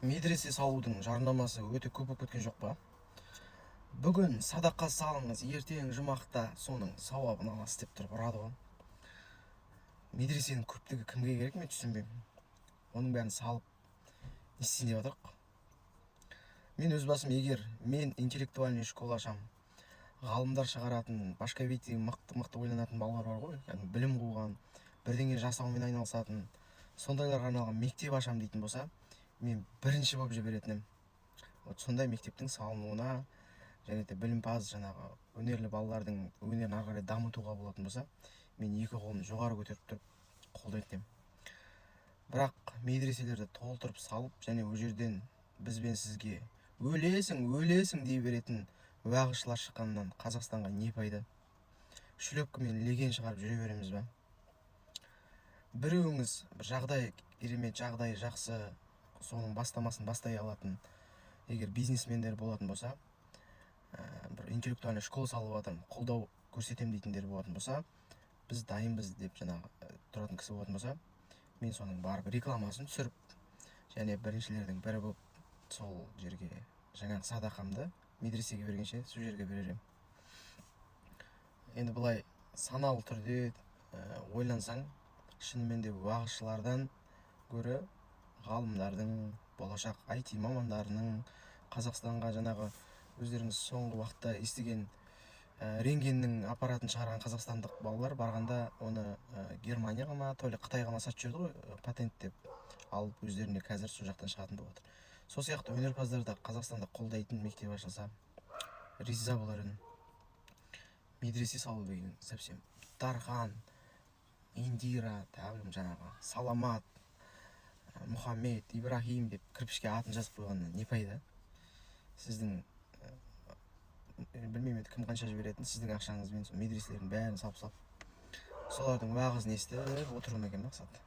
Медресе салудың жарнамасы өте көп болып кеткен жоқ па? Бүгін садақа салыңыз, ертең жұмақта соның сауабын аласыз деп тұрып ұрады ғой. Медресенің көптігі кімге керек, мен түсінбеймін. Оның бәрін салып не істейін деп жатырық. Мен өз басым, егер мен интеллектуальный школа ашам, ғалымдар шығаратын, башковит деген мықты ойланатын балалар бар ғой, яғни білім қуған, бірдеңе жасаумен айналысатын, сондайларға арналған мектеп ашам дейтін болса, мен бірінші болып жіберетінім. Вот сондай мектептің салынуына және де білімпаз жаңағы өнерлі балалардың өнерін ары қарай дамытуға болатын болса, мен екі қолымды жоғары көтеріп тұрып қолдайтын едім. Бірақ медреселерді толтырып салып және ол жерден біз бен сізге өлесің дей беретін уағызшылар шыққаннан Қазақстанға не пайда? Шлепкамен леген шығарып жүре береміз ба? Біреуіңіз бір жағдай керемет, жағдай жақсы, соның бастамасын бастай алатын, егер бизнесмендер болатын болса, бір интеллектуальный школа салып жатырмын, қолдау көрсетем дейтіндер болатын болса, біз дайынбыз деп жаңағы тұратын кісі болатын болса, мен соның барып рекламасын түсіріп, және біріншілердің бірі болып сол жерге жаңағы садақамды медресеге бергенше сол жерге беререм. Енді былай саналы түрде ойлансаң, шынымен де уағызшылардан гөрі ғалымдардың, болашақ IT мамандарының, Қазақстанға жаңағы өздеріңіз соңғы уақытта естіген рентгеннің аппаратын шығарған қазақстандық балалар барғанда оны Германияға ма, то ли Қытайға ма сатып жүрді ғой, патент деп алып, өздеріне қазір сол жақтан шығатын болып отыр. Сол сияқты өнерпаздарды Қазақстанда қолдайтын мектеп ашылса, риза болар едім. Медресе салу деген совсем Дархан, Индира, жаңағы Саламат, Мұхаммед, Ибрахим деп кірпішке атын жазып қойғаннан не пайда? Сіздің білмеймін енді кім қанша жіберетін, сіздің ақшаңызбен сол медреселердің бәрін салып солардың уағызын естіп отыру ма екен мақсат?